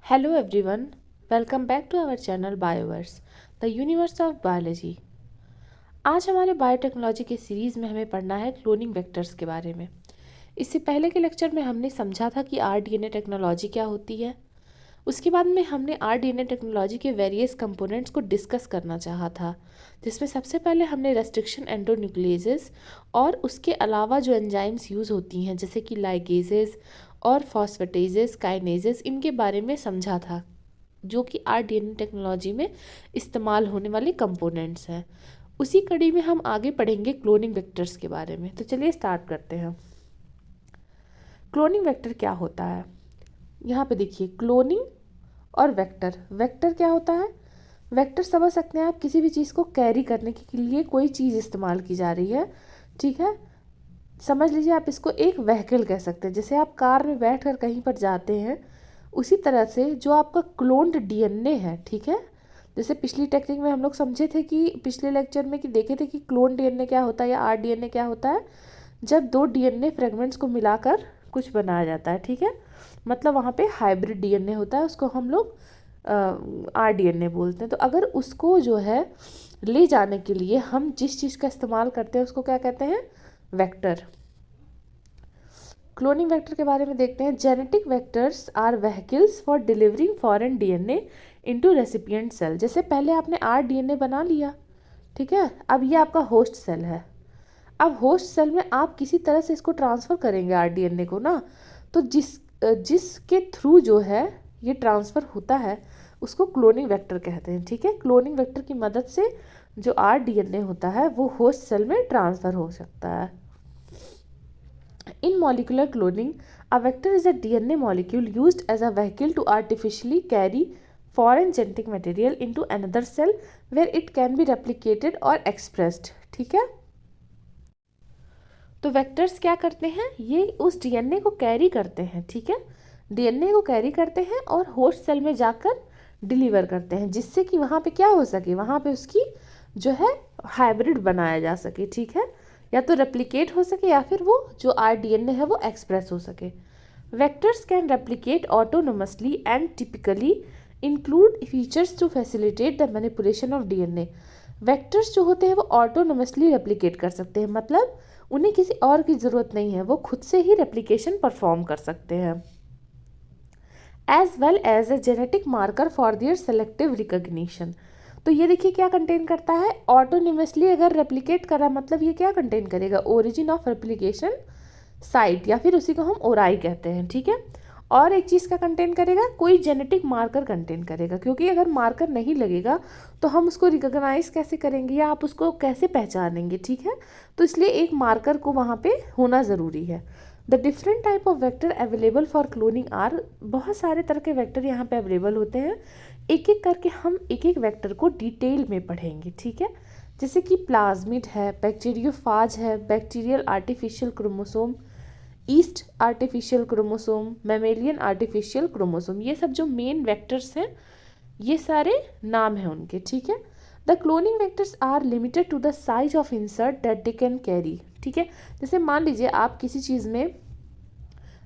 Hello everyone, welcome back to our channel Bioverse, the universe of biology। आज हमारे biotechnology के series में हमें पढ़ना है क्लोनिंग वेक्टर्स के बारे में। इससे पहले के लेक्चर में हमने समझा था कि आरडीएनए टेक्नोलॉजी क्या होती है। उसके बाद में हमने आरडीएनए टेक्नोलॉजी के वेरियस कंपोनेंट्स को डिस्कस करना चाहा था, जिसमें सबसे पहले हमने रेस्ट्रिक्शन एंडोन्यूक्लियेजेस और उसके अलावा जो एंजाइम्स यूज़ होती हैं जैसे कि लाइगेजेस और फॉस्फेटेजेस, काइनेजेस, इनके बारे में समझा था, जो कि आरडीएनए टेक्नोलॉजी में इस्तेमाल होने वाले कंपोनेंट्स हैं। उसी कड़ी में हम आगे पढ़ेंगे क्लोनिंग वेक्टर्स के बारे में। तो चलिए स्टार्ट करते हैं। क्लोनिंग वेक्टर क्या होता है? यहाँ पे देखिए, क्लोनिंग और वेक्टर। वेक्टर क्या होता है? वेक्टर समझ सकते हैं आप, किसी भी चीज़ को कैरी करने के लिए कोई चीज़ इस्तेमाल की जा रही है, ठीक है। समझ लीजिए आप इसको एक व्हीकल कह सकते हैं। जैसे आप कार में बैठकर कहीं पर जाते हैं, उसी तरह से जो आपका क्लोन्ड डीएनए है, ठीक है। जैसे पिछली टेक्निक में हम लोग समझे थे कि पिछले लेक्चर में कि देखे थे कि क्लोन डीएनए क्या होता है या आरडीएनए क्या होता है। जब दो डीएनए फ्रेगमेंट्स को मिलाकर कुछ बनाया जाता है, ठीक है, मतलब वहाँ पे हाइब्रिड डीएनए होता है, उसको हम लोग आरडीएनए बोलते हैं। तो अगर उसको जो है ले जाने के लिए हम जिस चीज़ का इस्तेमाल करते हैं उसको क्या कहते हैं? वेक्टर। क्लोनिंग वेक्टर के बारे में देखते हैं। Genetic vectors are vehicles for delivering foreign DNA into recipient cell. जैसे पहले आपने आरडीएनए बना लिया, ठीक है, अब ये आपका होस्ट सेल है। अब होस्ट सेल में आप किसी तरह से इसको ट्रांसफ़र करेंगे आरडीएनए को ना, तो जिसके थ्रू जो है ये ट्रांसफ़र होता है उसको क्लोनिंग वेक्टर कहते हैं, ठीक है। क्लोनिंग वेक्टर की मदद से जो आरडीएनए होता है वो होस्ट सेल में ट्रांसफ़र हो सकता है। In molecular cloning, a vector is a DNA molecule used as a vehicle to artificially carry foreign genetic material into another cell where it can be replicated or expressed, ठीक है। तो vectors क्या करते हैं? ये उस डीएनए को carry करते हैं, ठीक है, डीएनए को कैरी करते हैं और होस्ट सेल में जाकर डिलीवर करते हैं, जिससे कि वहाँ पे क्या हो सके, वहाँ पे उसकी जो है हाइब्रिड बनाया जा सके, ठीक है, या तो रेप्लिकेट हो सके या फिर वो जो आरडीएनए है वो एक्सप्रेस हो सके। Vectors can replicate autonomously and typically include features to facilitate the manipulation of DNA. Vectors जो होते हैं वो ऑटोनोमसली रेप्लिकेट कर सकते हैं, मतलब उन्हें किसी और की ज़रूरत नहीं है, वो खुद से ही रेप्लिकेशन परफॉर्म कर सकते हैं। As well as a genetic marker for their selective recognition. तो ये देखिए क्या कंटेन करता है? ऑटोनिमसली अगर रेप्लिकेट करा, मतलब ये क्या कंटेन करेगा? ओरिजिन ऑफ रेप्लिकेशन साइट, या फिर उसी को हम ओराई कहते हैं, ठीक है। और एक चीज़ का कंटेन करेगा, कोई जेनेटिक मार्कर कंटेन करेगा, क्योंकि अगर मार्कर नहीं लगेगा तो हम उसको रिकॉग्नाइज कैसे करेंगे या आप उसको कैसे पहचानेंगे, ठीक है। तो इसलिए एक मार्कर को वहाँ पे होना ज़रूरी है। The different type of vector available for cloning are, बहुत सारे तरह के वेक्टर यहाँ पे अवेलेबल होते हैं। एक एक करके हम एक एक वेक्टर को डिटेल में पढ़ेंगे, ठीक है। जैसे कि प्लाज्मिड है, बैक्टीरियोफाज है, bacterial artificial chromosome, yeast artificial chromosome, mammalian artificial chromosome, ये सब जो मेन वेक्टर्स हैं ये सारे नाम हैं उनके, ठीक है। The cloning vectors are limited to the size of insert that they can carry, ठीक है। जैसे मान लीजिए आप किसी चीज़ में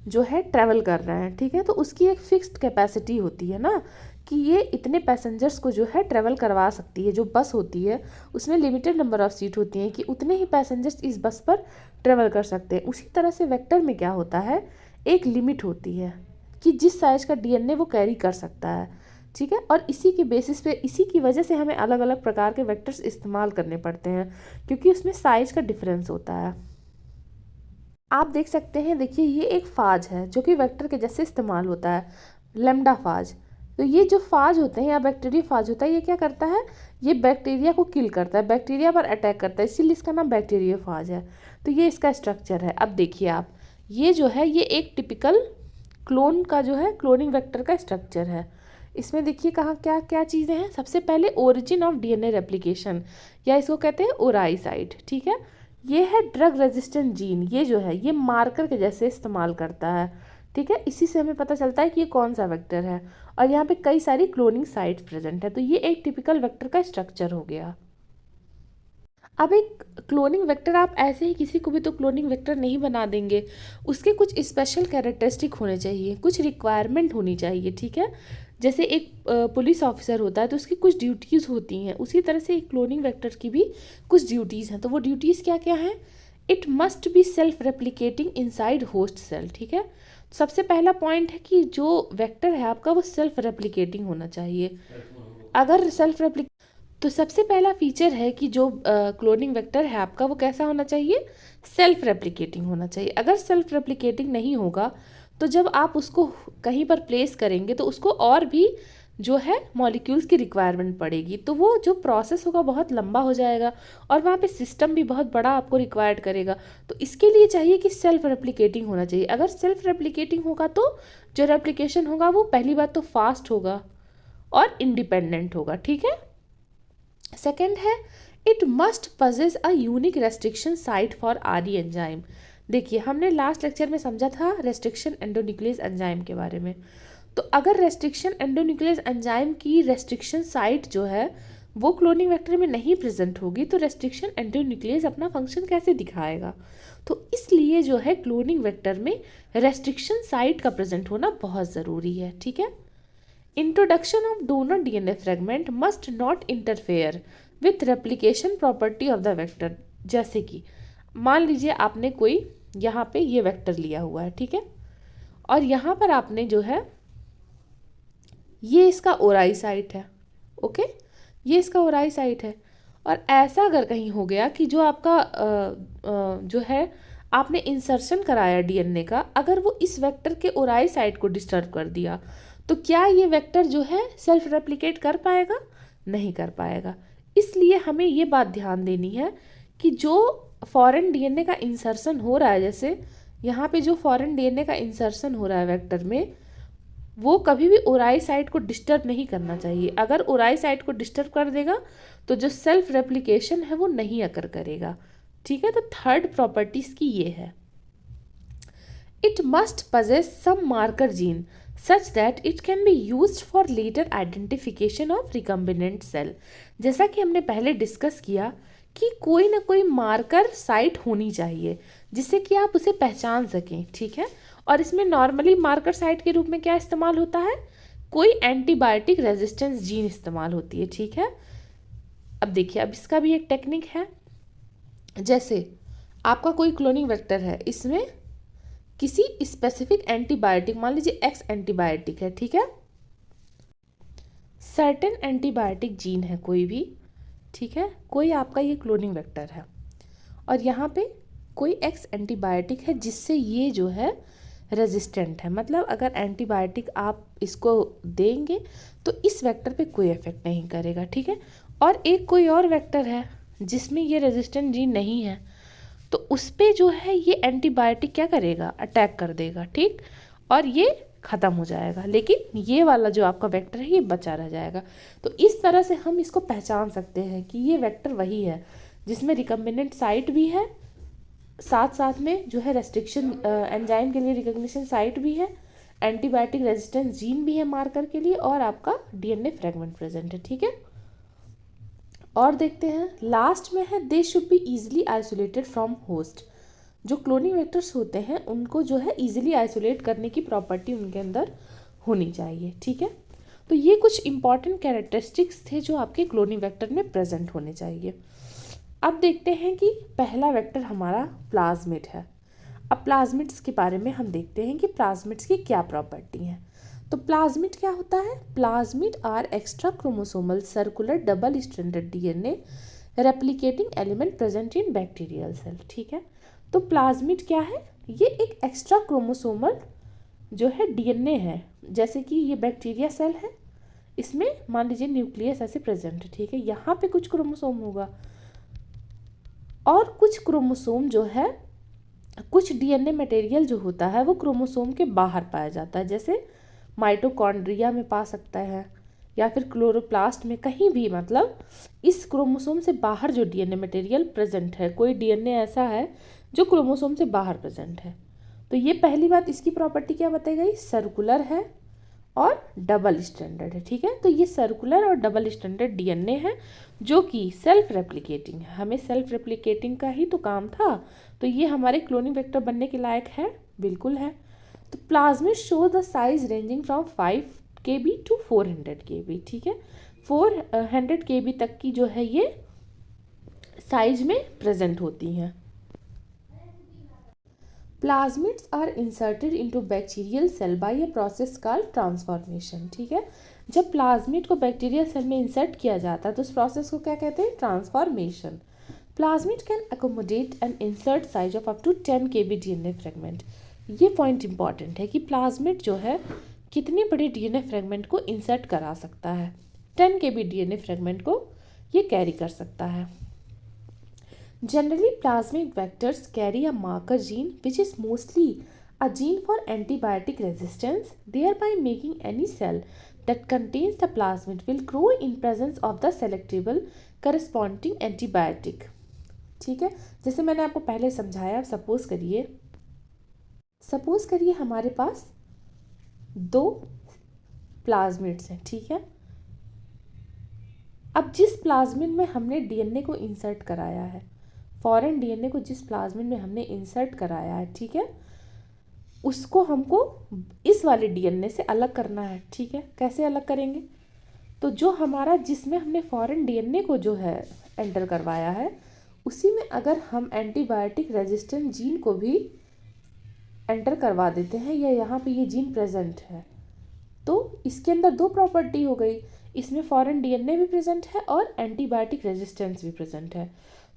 जो है ट्रैवल कर रहे हैं, ठीक है, तो उसकी एक फिक्स्ड कैपेसिटी होती है ना, कि ये इतने पैसेंजर्स को जो है ट्रैवल करवा सकती है। जो बस होती है उसमें लिमिटेड नंबर ऑफ सीट होती हैं कि उतने ही पैसेंजर्स इस बस पर ट्रैवल कर सकते हैं। उसी तरह से वेक्टर में क्या होता है, एक लिमिट होती है कि जिस साइज का डीएनए वो कैरी कर सकता है, ठीक है। और इसी के बेसिस पे, इसी की वजह से हमें अलग अलग प्रकार के वेक्टर्स इस्तेमाल करने पड़ते हैं, क्योंकि उसमें साइज का डिफरेंस होता है। आप देख सकते हैं, देखिए ये एक फाज है जो कि वेक्टर के जैसे इस्तेमाल होता है, लेमडा फाज। तो ये जो फाज होते हैं या बैक्टीरिया फाज होता है, ये क्या करता है, ये बैक्टीरिया को किल करता है, बैक्टीरिया पर अटैक करता है, इसीलिए इसका नाम बैक्टीरिया फाज है। तो ये इसका स्ट्रक्चर है। अब देखिए आप, ये जो है ये एक टिपिकल क्लोन का जो है क्लोनिंग वेक्टर का स्ट्रक्चर है। इसमें देखिए कहाँ क्या क्या चीज़ें हैं। सबसे पहले ओरिजिन ऑफ डीएनए रेप्लिकेशन, या इसको कहते हैं ओराई साइट, ठीक है। ये है ड्रग रेजिस्टेंट जीन, ये जो है ये मार्कर के जैसे इस्तेमाल करता है, ठीक है। इसी से हमें पता चलता है कि ये कौन सा वेक्टर है। और यहाँ पे कई सारी क्लोनिंग साइट्स प्रेजेंट है। तो ये एक टिपिकल वेक्टर का स्ट्रक्चर हो गया। अब एक क्लोनिंग वेक्टर आप ऐसे ही किसी को भी तो क्लोनिंग वेक्टर नहीं बना देंगे, उसके कुछ स्पेशल कैरेक्टरिस्टिक होने चाहिए, कुछ रिक्वायरमेंट होनी चाहिए, ठीक है। जैसे एक पुलिस ऑफिसर होता है तो उसकी कुछ ड्यूटीज़ होती हैं, उसी तरह से एक क्लोनिंग वेक्टर की भी कुछ ड्यूटीज़ हैं। तो वो ड्यूटीज़ क्या क्या हैं? It must be self replicating inside host cell, ठीक है। सबसे पहला पॉइंट है कि जो वेक्टर है आपका वो सेल्फ रेप्लिकेटिंग होना चाहिए। अगर सेल्फ रेप्लिक तो सबसे पहला फीचर है कि जो क्लोनिंग वेक्टर है आपका वो कैसा होना चाहिए? सेल्फ रेप्लिकेटिंग होना चाहिए। अगर सेल्फ रेप्लिकेटिंग नहीं होगा तो जब आप उसको कहीं पर प्लेस करेंगे तो उसको और भी जो है मॉलिक्यूल्स की रिक्वायरमेंट पड़ेगी, तो वो जो प्रोसेस होगा बहुत लंबा हो जाएगा और वहाँ पे सिस्टम भी बहुत बड़ा आपको रिक्वायर्ड करेगा। तो इसके लिए चाहिए कि सेल्फ रेप्लिकेटिंग होना चाहिए। अगर सेल्फ रेप्लिकेटिंग होगा तो जो रेप्लिकेशन होगा वो पहली बात तो फास्ट होगा और इंडिपेंडेंट होगा, ठीक है। सेकेंड है it must possess a unique restriction site for RE enzyme. देखिए हमने लास्ट लेक्चर में समझा था रेस्ट्रिक्शन एंडोन्यूक्लियस एंजाइम के बारे में। तो अगर रेस्ट्रिक्शन एंडोन्यूक्लियस एंजाइम की रेस्ट्रिक्शन साइट जो है वो क्लोनिंग वेक्टर में नहीं प्रेजेंट होगी तो रेस्ट्रिक्शन एंडोन्यूक्लियस अपना फंक्शन कैसे दिखाएगा? तो इसलिए जो है क्लोनिंग वेक्टर में रेस्ट्रिक्शन साइट का प्रेजेंट होना बहुत ज़रूरी है, ठीक है। Introduction of donor DNA fragment must not interfere with replication property of the vector. जैसे कि मान लीजिए आपने कोई यहाँ पे ये वेक्टर लिया हुआ है, ठीक है, और यहाँ पर आपने जो है ये इसका ओराई साइट है, ओके, ये इसका ओराई साइट है। और ऐसा अगर कहीं हो गया कि जो आपका जो है आपने इंसर्शन कराया डीएनए का, अगर वो इस वेक्टर के ओराई साइट को डिस्टर्ब कर दिया तो क्या ये वेक्टर जो है सेल्फ रेप्लिकेट कर पाएगा? नहीं कर पाएगा। इसलिए हमें ये बात ध्यान देनी है कि जो फॉरेन डीएनए का इंसर्शन हो रहा है, जैसे यहाँ पे जो फॉरेन डीएनए का इंसर्शन हो रहा है वेक्टर में, वो कभी भी ओराई साइट को डिस्टर्ब नहीं करना चाहिए। अगर ओराई साइट को डिस्टर्ब कर देगा तो जो सेल्फ रेप्लिकेशन है वो नहीं अकर करेगा, ठीक है। तो थर्ड प्रॉपर्टीज की ये है, it must possess some marker gene such that it can be used for later identification of recombinant cell। जैसा कि हमने पहले डिस्कस किया कि कोई ना कोई मार्कर साइट होनी चाहिए जिससे कि आप उसे पहचान सकें, ठीक है। और इसमें नॉर्मली मार्कर साइट के रूप में क्या इस्तेमाल होता है? कोई एंटीबायोटिक रेजिस्टेंस जीन इस्तेमाल होती है, ठीक है। अब देखिए, अब इसका भी एक टेक्निक है। जैसे आपका कोई क्लोनिंग वेक्टर है, इसमें किसी स्पेसिफिक एंटीबायोटिक, मान लीजिए एक्स एंटीबायोटिक है, ठीक है, सर्टेन एंटीबायोटिक जीन है कोई भी, ठीक है, कोई आपका ये क्लोनिंग वेक्टर है और यहाँ पे कोई एक्स एंटीबायोटिक है जिससे ये जो है रेजिस्टेंट है। मतलब अगर एंटीबायोटिक आप इसको देंगे तो इस वेक्टर पे कोई इफेक्ट नहीं करेगा, ठीक है। और एक कोई और वेक्टर है जिसमें ये रेजिस्टेंट जीन नहीं है, तो उस पर जो है ये एंटीबायोटिक क्या करेगा? अटैक कर देगा, ठीक, और ये ख़त्म हो जाएगा, लेकिन ये वाला जो आपका वेक्टर है ये बचा रह जाएगा। तो इस तरह से हम इसको पहचान सकते हैं कि ये वेक्टर वही है जिसमें रिकम्बिनेंट साइट भी है, साथ साथ में जो है रेस्ट्रिक्शन एंजाइम के लिए रिकग्निशन साइट भी है, एंटीबायोटिक रेजिस्टेंस जीन भी है मार्कर के लिए, और आपका डीएनए फ्रेगमेंट प्रेजेंट है, ठीक है। और देखते हैं लास्ट में है, they should be easily isolated from host. जो क्लोनिंग वेक्टर्स होते हैं उनको जो है इजीली आइसोलेट करने की प्रॉपर्टी उनके अंदर होनी चाहिए, ठीक है। तो ये कुछ इंपॉर्टेंट कैरेक्टरिस्टिक्स थे जो आपके क्लोनिंग वेक्टर में प्रेजेंट होने चाहिए। अब देखते हैं कि पहला वेक्टर हमारा प्लाज्मिड है। अब प्लाज्मिड्स के बारे में हम देखते हैं कि प्लाज्मिड्स की क्या प्रॉपर्टी है। तो प्लाज्मिड क्या होता है? Plasmid are extra chromosomal circular double stranded DNA replicating element present in bacterial cell, ठीक है। तो प्लाज्मिड क्या है? ये एक एक्स्ट्रा क्रोमोसोमल जो है डीएनए है। जैसे कि ये बैक्टीरिया सेल है, इसमें मान लीजिए न्यूक्लियस ऐसे प्रेजेंट है, ठीक है, यहाँ पे कुछ क्रोमोसोम होगा और कुछ क्रोमोसोम जो है, कुछ डीएनए मटेरियल जो होता है वो क्रोमोसोम के बाहर पाया जाता है, जैसे माइटोकॉन्ड्रिया में पा सकता है या फिर क्लोरोप्लास्ट में, कहीं भी, मतलब इस क्रोमोसोम से बाहर जो डीएनए मटेरियल प्रेजेंट है, कोई डीएनए ऐसा है जो क्रोमोसोम से बाहर प्रेजेंट है। तो ये पहली बात, इसकी प्रॉपर्टी क्या बताई गई? सर्कुलर है और डबल स्टैंडर्ड है, ठीक है। तो ये सर्कुलर और डबल स्टैंडर्ड डीएनए है जो कि सेल्फ रेप्लिकेटिंग है। हमें सेल्फ रेप्लिकेटिंग का ही तो काम था, तो ये हमारे क्लोनिंग वेक्टर बनने के लायक है, बिल्कुल है। तो plasmid show the size ranging from 5 kb to 400 kb, ठीक है। 400 kb तक की जो है ये साइज में प्रेजेंट होती हैं। Plasmids are inserted into bacterial cell by a process called transformation, ठीक है। जब प्लाज्मिड को बैक्टीरियल सेल में इंसर्ट किया जाता है तो उस प्रोसेस को क्या कहते हैं? Transformation. Plasmid can accommodate an insert size of up to 10 kb DNA fragment. ये पॉइंट इंपॉर्टेंट है कि प्लाज्मिड जो है कितने बड़े डीएनए फ्रेगमेंट को इंसर्ट करा सकता है। 10 kb डीएनए फ्रेगमेंट को ये कैरी कर सकता है। Generally, plasmid vectors carry a marker gene which is mostly a gene for antibiotic resistance, thereby making any cell that contains the plasmid will grow in presence of the selectable corresponding antibiotic, ठीक है। जैसे मैंने आपको पहले समझाया, suppose करिए हमारे पास 2 plasmids हैं, ठीक है। अब जिस प्लाज्मिड में हमने डीएनए को इंसर्ट कराया है, फॉरेन डीएनए को जिस प्लाज्मिड में हमने इंसर्ट कराया है, ठीक है, उसको हमको इस वाले डीएनए से अलग करना है, ठीक है। कैसे अलग करेंगे? तो जो हमारा जिसमें हमने फॉरेन डीएनए को जो है एंटर करवाया है, उसी में अगर हम एंटीबायोटिक रेजिस्टेंट जीन को भी एंटर करवा देते हैं या यहाँ पे ये जीन प्रेजेंट है, तो इसके अंदर 2 प्रॉपर्टी हो गई, इसमें फॉरेन डीएनए भी प्रेजेंट है और एंटीबायोटिक रेजिस्टेंस भी प्रेजेंट है।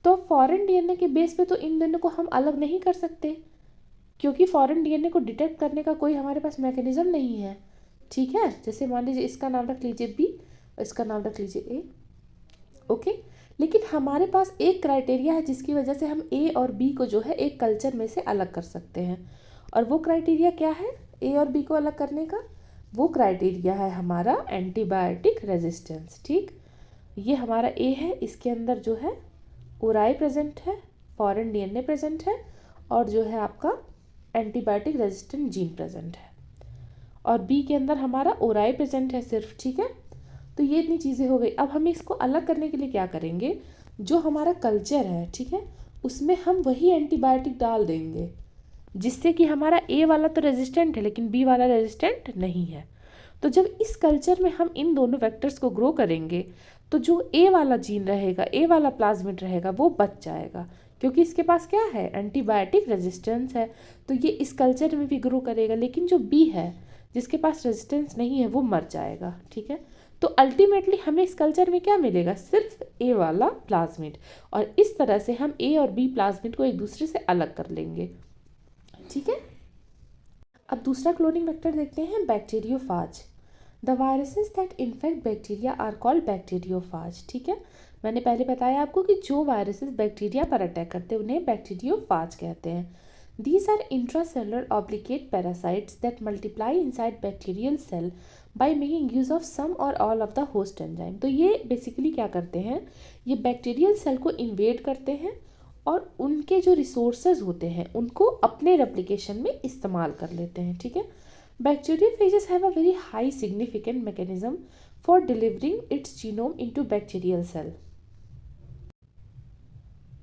तो फॉरेन डीएनए के बेस पे तो इन दोनों को हम अलग नहीं कर सकते, क्योंकि फॉरेन डीएनए को डिटेक्ट करने का कोई हमारे पास मैकेनिज्म नहीं है, ठीक है। जैसे मान लीजिए इसका नाम रख लीजिए बी और इसका नाम रख लीजिए ए, ओके। लेकिन हमारे पास एक क्राइटेरिया है जिसकी वजह से हम ए और बी को जो है एक कल्चर में से अलग कर सकते हैं, और वो क्राइटेरिया क्या है ए और बी को अलग करने का? वो क्राइटेरिया है हमारा एंटीबायोटिक रेजिस्टेंस, ठीक। ये हमारा ए है, इसके अंदर जो है ओराई प्रेजेंट है, फॉरेन डीएनए प्रेजेंट है, और जो है आपका एंटीबायोटिक रेजिस्टेंट जीन प्रेजेंट है, और बी के अंदर हमारा ओराई प्रेजेंट है सिर्फ, ठीक है। तो ये इतनी चीज़ें हो गई। अब हम इसको अलग करने के लिए क्या करेंगे? जो हमारा कल्चर है, ठीक है, उसमें हम वही एंटीबायोटिक डाल देंगे, जिससे कि हमारा ए वाला तो रेजिस्टेंट है लेकिन बी वाला रेजिस्टेंट नहीं है। तो जब इस कल्चर में हम इन दोनों वेक्टर्स को ग्रो करेंगे तो जो ए वाला जीन रहेगा, ए वाला प्लाज्मिड रहेगा, वो बच जाएगा, क्योंकि इसके पास क्या है? एंटीबायोटिक रेजिस्टेंस है। तो ये इस कल्चर में भी ग्रो करेगा, लेकिन जो बी है जिसके पास रेजिस्टेंस नहीं है वो मर जाएगा, ठीक है। तो अल्टीमेटली हमें इस कल्चर में क्या मिलेगा? सिर्फ ए वाला प्लाज्मिड, और इस तरह से हम ए और बी प्लाज्मिड को एक दूसरे से अलग कर लेंगे, ठीक है। अब दूसरा क्लोनिंग वेक्टर देखते हैं, bacteriophage. The viruses that infect bacteria are called bacteriophage, ठीक है। मैंने पहले बताया आपको कि जो वायरसेस बैक्टीरिया पर अटैक करते हैं उन्हें बैक्टीरियोफाज कहते हैं। These are intracellular obligate parasites that multiply inside bacterial cell by making use of some or all of the host enzyme। तो ये बेसिकली क्या करते हैं? ये बैक्टीरियल सेल को इन्वेड करते हैं और उनके जो रिसोर्सेज होते हैं उनको अपने रेप्लिकेशन में इस्तेमाल कर लेते हैं, ठीक है। Bacteriophages have a very high significant mechanism for delivering its genome into bacterial cell।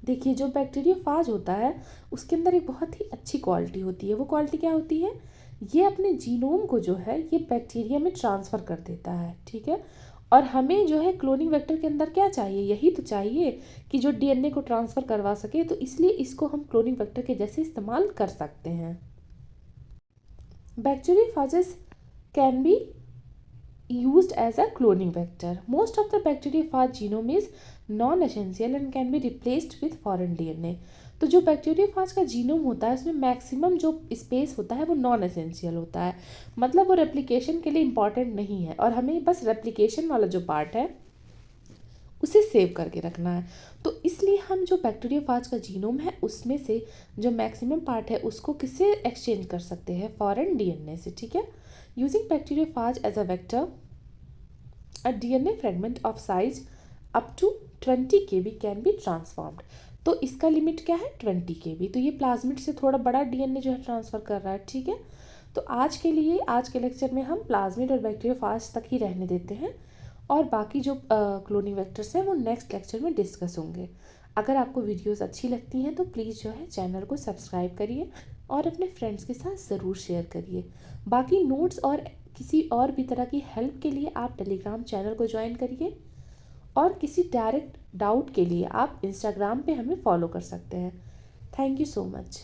देखिए, जो बैक्टीरियोफाज होता है उसके अंदर एक बहुत ही अच्छी क्वालिटी होती है। वो क्वालिटी क्या होती है? ये अपने जीनोम को जो है ये बैक्टीरिया में ट्रांसफ़र कर देता है, ठीक है। और हमें जो है क्लोनिंग वेक्टर के अंदर क्या चाहिए? यही तो चाहिए कि जो डीएनए को ट्रांसफ़र करवा सके, तो इसलिए इसको हम क्लोनिंग वेक्टर के जैसे इस्तेमाल कर सकते हैं। Bacteriophages can be used as a cloning vector. Most of the bacteriophage genome is non-essential and can be replaced with foreign DNA। तो जो बैक्टीरियोफाज का जीनोम होता है उसमें मैक्सिमम जो स्पेस होता है वो नॉन एसेंशियल होता है, मतलब वो रेप्लिकेशन के लिए इम्पॉर्टेंट नहीं है, और हमें बस रेप्लिकेशन वाला जो पार्ट है उसे सेव करके रखना है। तो इसलिए हम जो बैक्टीरियोफाज का जीनोम है उसमें से जो मैक्सिमम पार्ट है उसको किससे एक्सचेंज कर सकते हैं? फॉरेन डीएनए से, ठीक है। Using bacteriophage as a vector, a DNA fragment of size up to 20 kb can be transformed. तो इसका लिमिट क्या है? 20 kb। तो ये प्लाज्मिड से थोड़ा बड़ा डीएनए जो है ट्रांसफ़र कर रहा है, ठीक है। तो आज के लिए आज के लेक्चर में हम प्लाज्मिड और बैक्टीरियोफाज तक ही रहने देते हैं, और बाकी जो क्लोनिंग वेक्टर्स हैं वो नेक्स्ट लेक्चर में डिस्कस होंगे। अगर आपको वीडियोस अच्छी लगती हैं तो प्लीज़ जो है चैनल को सब्सक्राइब करिए और अपने फ्रेंड्स के साथ ज़रूर शेयर करिए। बाकी नोट्स और किसी और भी तरह की हेल्प के लिए आप टेलीग्राम चैनल को ज्वाइन करिए, और किसी डायरेक्ट डाउट के लिए आप इंस्टाग्राम पे हमें फॉलो कर सकते हैं। Thank you so much.